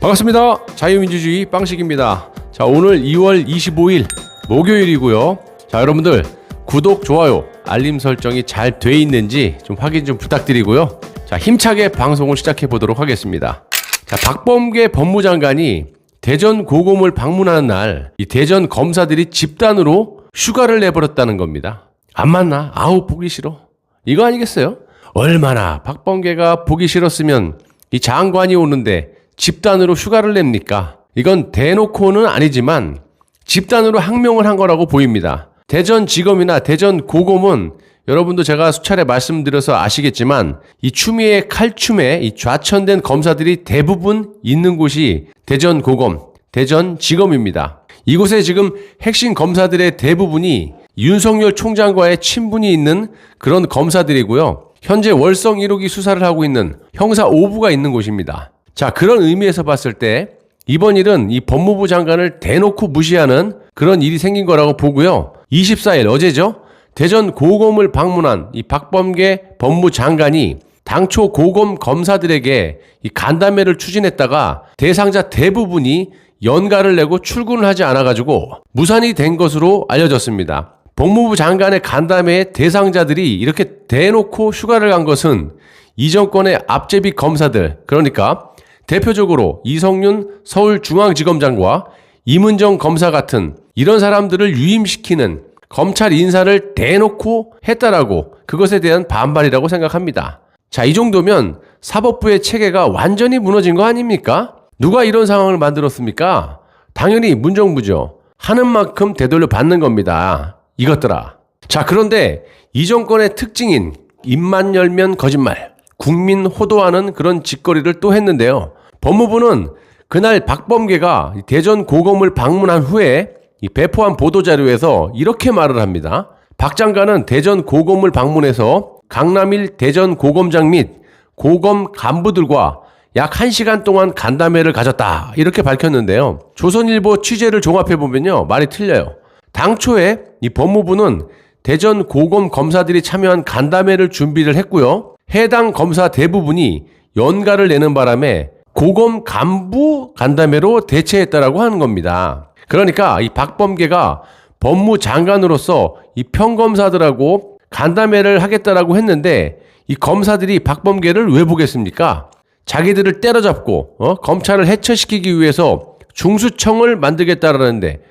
반갑습니다. 자유민주주의 빵식입니다. 자, 오늘 2월 25일 목요일이고요. 자, 여러분들 구독, 좋아요, 알림 설정이 잘 돼 있는지 좀 확인 좀 부탁드리고요. 자, 힘차게 방송을 시작해 보도록 하겠습니다. 자, 박범계 법무장관이 대전 고검을 방문하는 날 이 대전 검사들이 집단으로 휴가를 내버렸다는 겁니다. 안 맞나? 아우, 보기 싫어. 이거 아니겠어요? 얼마나 박범계가 보기 싫었으면 이 장관이 오는데 집단으로 휴가를 냅니까? 이건 대놓고는 아니지만 집단으로 항명을 한 거라고 보입니다. 대전지검이나 대전고검은 여러분도 제가 수차례 말씀드려서 아시겠지만 이 추미애 칼춤에 이 좌천된 검사들이 대부분 있는 곳이 대전고검, 대전지검입니다. 이곳에 지금 핵심 검사들의 대부분이 윤석열 총장과의 친분이 있는 그런 검사들이고요. 현재 월성 1호기 수사를 하고 있는 형사 5부가 있는 곳입니다. 자, 그런 의미에서 봤을 때 이번 일은 이 법무부 장관을 대놓고 무시하는 그런 일이 생긴 거라고 보고요. 24일 어제죠. 대전 고검을 방문한 이 박범계 법무장관이 당초 고검 검사들에게 이 간담회를 추진했다가 대상자 대부분이 연가를 내고 출근을 하지 않아가지고 무산이 된 것으로 알려졌습니다. 법무부 장관의 간담회의 대상자들이 이렇게 대놓고 휴가를 간 것은 이 정권의 앞제비 검사들, 그러니까 대표적으로 이성윤 서울중앙지검장과 임은정 검사 같은 이런 사람들을 유임시키는 검찰 인사를 대놓고 했다라고 그것에 대한 반발이라고 생각합니다. 자, 이 정도면 사법부의 체계가 완전히 무너진 거 아닙니까? 누가 이런 상황을 만들었습니까? 당연히 문정부죠. 하는 만큼 되돌려 받는 겁니다. 이것들아. 자, 그런데 이 정권의 특징인 입만 열면 거짓말, 국민 호도하는 그런 짓거리를 또 했는데요. 법무부는 그날 박범계가 대전 고검을 방문한 후에 이 배포한 보도자료에서 이렇게 말을 합니다. 박 장관은 대전 고검을 방문해서 강남일 대전 고검장 및 고검 간부들과 약 1시간 동안 간담회를 가졌다, 이렇게 밝혔는데요. 조선일보 취재를 종합해보면요, 말이 틀려요. 당초에 이 법무부는 대전 고검 검사들이 참여한 간담회를 준비를 했고요. 해당 검사 대부분이 연가를 내는 바람에 고검 간부 간담회로 대체했다라고 하는 겁니다. 그러니까 이 박범계가 법무장관으로서 이 평검사들하고 간담회를 하겠다라고 했는데 이 검사들이 박범계를 왜 보겠습니까? 자기들을 때려잡고 검찰을 해체시키기 위해서 중수청을 만들겠다라는데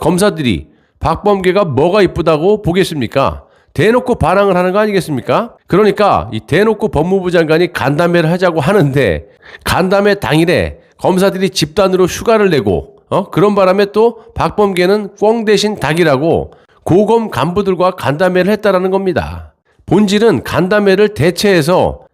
검사들이 박범계가 뭐가 이쁘다고 보겠습니까? 대놓고 반항을 하는 거 아니겠습니까? 그러니까 이 대놓고 법무부 장관이 간담회를 하자고 하는데 간담회 당일에 검사들이 집단으로 휴가를 내고 그런 바람에 또 박범계는 꽝 대신 닭이라고 고검 간부들과 간담회를 했다라는 겁니다. 본질은 간담회를 대체해서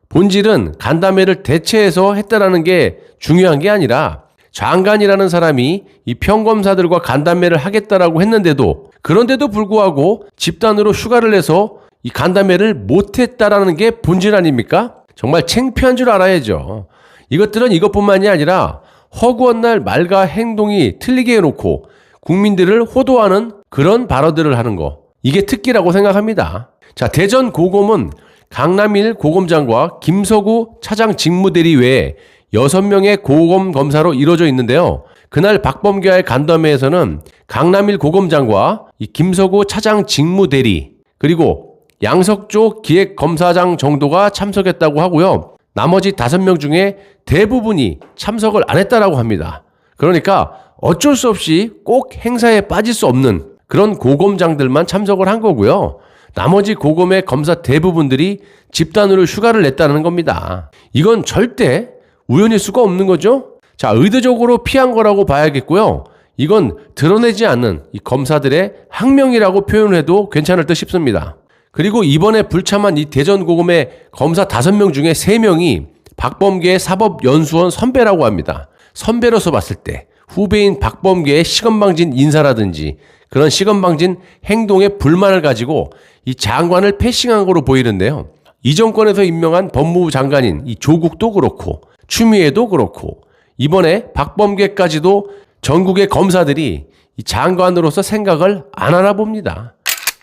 했다라는 게 중요한 게 아니라 장관이라는 사람이 이 평검사들과 간담회를 하겠다라고 했는데도, 그런데도 불구하고 집단으로 휴가를 내서 이 간담회를 못했다라는 게 본질 아닙니까? 정말 창피한 줄 알아야죠. 이것들은 이것뿐만이 아니라 허구한 날 말과 행동이 틀리게 해놓고 국민들을 호도하는 그런 발언들을 하는 거, 이게 특기라고 생각합니다. 자, 대전 고검은 강남일 고검장과 김서구 차장 직무대리 외에 6명의 고검 검사로 이루어져 있는데요. 그날 박범계와의 간담회에서는 강남일 고검장과 이 김서구 차장 직무대리, 그리고 양석조 기획검사장 정도가 참석했다고 하고요. 나머지 5명 중에 대부분이 참석을 안 했다라고 합니다. 그러니까 어쩔 수 없이 꼭 행사에 빠질 수 없는 그런 고검장들만 참석을 한 거고요. 나머지 고검의 검사 대부분들이 집단으로 휴가를 냈다는 겁니다. 이건 절대 우연일 수가 없는 거죠. 자, 의도적으로 피한 거라고 봐야겠고요. 이건 드러내지 않는 이 검사들의 항명이라고 표현을 해도 괜찮을 듯 싶습니다. 그리고 이번에 불참한 이 대전고검의 검사 5명 중에 3명이 박범계의 사법연수원 선배라고 합니다. 선배로서 봤을 때 후배인 박범계의 시건방진 인사라든지 그런 시건방진 행동에 불만을 가지고 이 장관을 패싱한 거로 보이는데요. 이 정권에서 임명한 법무부 장관인 이 조국도 그렇고 추미애도 그렇고 이번에 박범계까지도 전국의 검사들이 이 장관으로서 생각을 안 하나 봅니다.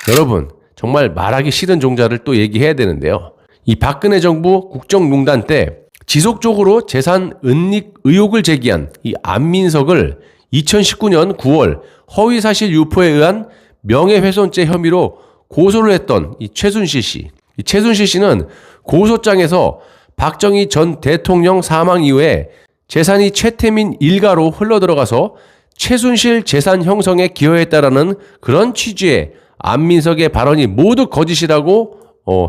여러분, 정말 말하기 싫은 종자를 또 얘기해야 되는데요. 이 박근혜 정부 국정농단 때 지속적으로 재산 은닉 의혹을 제기한 이 안민석을 2019년 9월 허위사실 유포에 의한 명예훼손죄 혐의로 고소를 했던 이 최순실 씨. 이 최순실 씨는 고소장에서 박정희 전 대통령 사망 이후에 재산이 최태민 일가로 흘러들어가서 최순실 재산 형성에 기여했다라는 그런 취지의 안민석의 발언이 모두 거짓이라고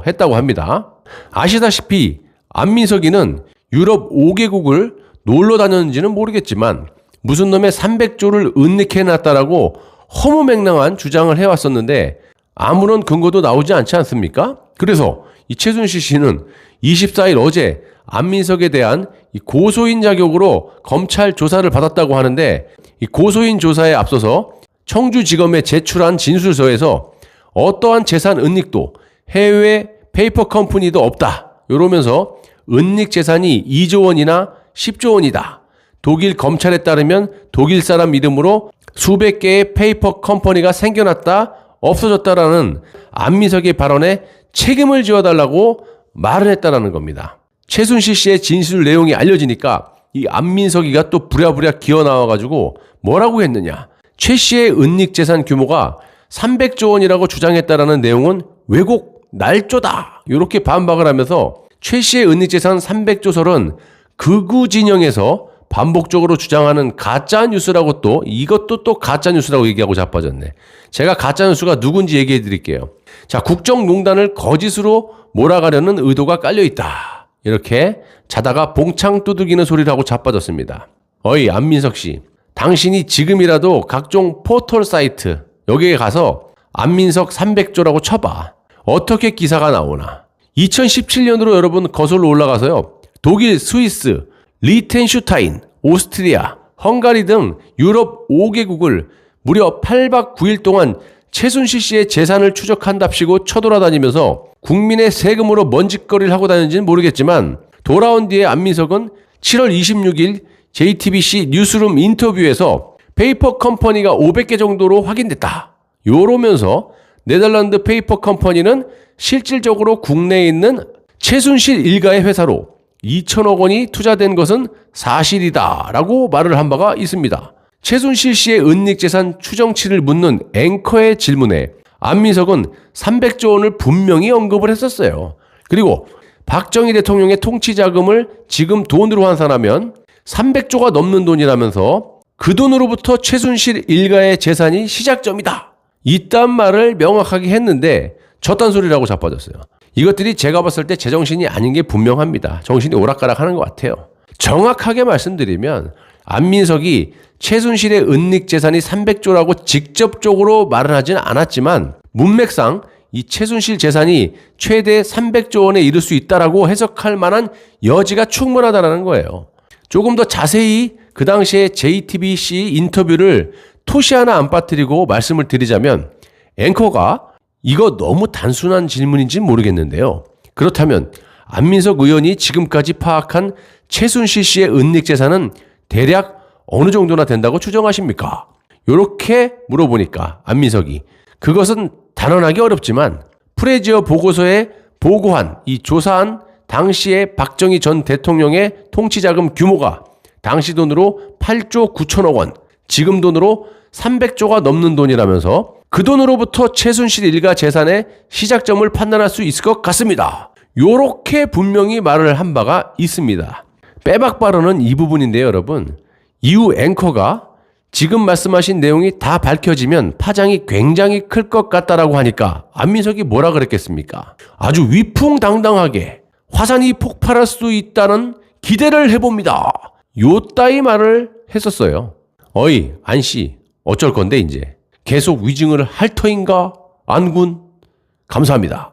했다고 합니다. 아시다시피 안민석이는 유럽 5개국을 놀러 다녔는지는 모르겠지만 무슨 놈의 300조를 은닉해놨다라고 허무맹랑한 주장을 해왔었는데 아무런 근거도 나오지 않지 않습니까? 그래서 이 최순실 씨는 24일 어제 안민석에 대한 이 고소인 자격으로 검찰 조사를 받았다고 하는데 이 고소인 조사에 앞서서 청주지검에 제출한 진술서에서 어떠한 재산 은닉도 해외 페이퍼 컴퍼니도 없다. 이러면서 은닉 재산이 2조 원이나 10조 원이다. 독일 검찰에 따르면 독일 사람 이름으로 수백 개의 페이퍼 컴퍼니가 생겨났다, 없어졌다라는 안민석의 발언에 책임을 지어달라고 말을 했다라는 겁니다. 최순실 씨의 진술 내용이 알려지니까 이 안민석이가 또 부랴부랴 기어 나와가지고 뭐라고 했느냐. 최 씨의 은닉 재산 규모가 300조 원이라고 주장했다라는 내용은 왜곡, 날조다. 이렇게 반박을 하면서 최 씨의 은닉 재산 300조설은 극우 진영에서 반복적으로 주장하는 가짜 뉴스라고 또 이것도 또 가짜 뉴스라고 얘기하고 자빠졌네. 제가 가짜 뉴스가 누군지 얘기해 드릴게요. 자, 국정농단을 거짓으로 몰아가려는 의도가 깔려 있다. 이렇게 자다가 봉창 두들기는 소리를 하고 자빠졌습니다. 어이 안민석 씨, 당신이 지금이라도 각종 포털 사이트 여기에 가서 안민석 300조라고 쳐봐. 어떻게 기사가 나오나. 2017년으로 여러분 거슬러 올라가서요. 독일, 스위스, 리텐슈타인, 오스트리아, 헝가리 등 유럽 5개국을 무려 8박 9일 동안 최순실 씨의 재산을 추적한답시고 쳐돌아다니면서 국민의 세금으로 먼짓거리를 하고 다니는지는 모르겠지만 돌아온 뒤에 안민석은 7월 26일 JTBC 뉴스룸 인터뷰에서 페이퍼 컴퍼니가 500개 정도로 확인됐다. 요러면서 네덜란드 페이퍼 컴퍼니는 실질적으로 국내에 있는 최순실 일가의 회사로 2천억 원이 투자된 것은 사실이다 라고 말을 한 바가 있습니다. 최순실 씨의 은닉재산 추정치를 묻는 앵커의 질문에 안민석은 300조 원을 분명히 언급을 했었어요. 그리고 박정희 대통령의 통치자금을 지금 돈으로 환산하면 300조가 넘는 돈이라면서 그 돈으로부터 최순실 일가의 재산이 시작점이다. 이딴 말을 명확하게 했는데 저딴 소리라고 자빠졌어요. 이것들이 제가 봤을 때 제정신이 아닌 게 분명합니다. 정신이 오락가락하는 것 같아요. 정확하게 말씀드리면 안민석이 최순실의 은닉 재산이 300조라고 직접적으로 말을 하진 않았지만 문맥상 이 최순실 재산이 최대 300조 원에 이를 수 있다라고 해석할 만한 여지가 충분하다는 거예요. 조금 더 자세히 그 당시에 JTBC 인터뷰를 토시 하나 안 빠뜨리고 말씀을 드리자면 앵커가 이거 너무 단순한 질문인지는 모르겠는데요. 그렇다면 안민석 의원이 지금까지 파악한 최순실 씨의 은닉 재산은 대략 어느 정도나 된다고 추정하십니까? 이렇게 물어보니까 안민석이 그것은 단언하기 어렵지만 프레지어 보고서에 보고한 이 조사한 당시의 박정희 전 대통령의 통치자금 규모가 당시 돈으로 8조 9천억 원, 지금 돈으로 300조가 넘는 돈이라면서 그 돈으로부터 최순실 일가 재산의 시작점을 판단할 수 있을 것 같습니다. 요렇게 분명히 말을 한 바가 있습니다. 빼박 발언은 이 부분인데요, 여러분. 이후 앵커가 지금 말씀하신 내용이 다 밝혀지면 파장이 굉장히 클 것 같다라고 하니까 안민석이 뭐라 그랬겠습니까? 아주 위풍당당하게 화산이 폭발할 수 있다는 기대를 해봅니다. 요 따위 말을 했었어요. 어이 안씨 어쩔 건데 이제 계속 위증을 할 터인가 안군? 감사합니다.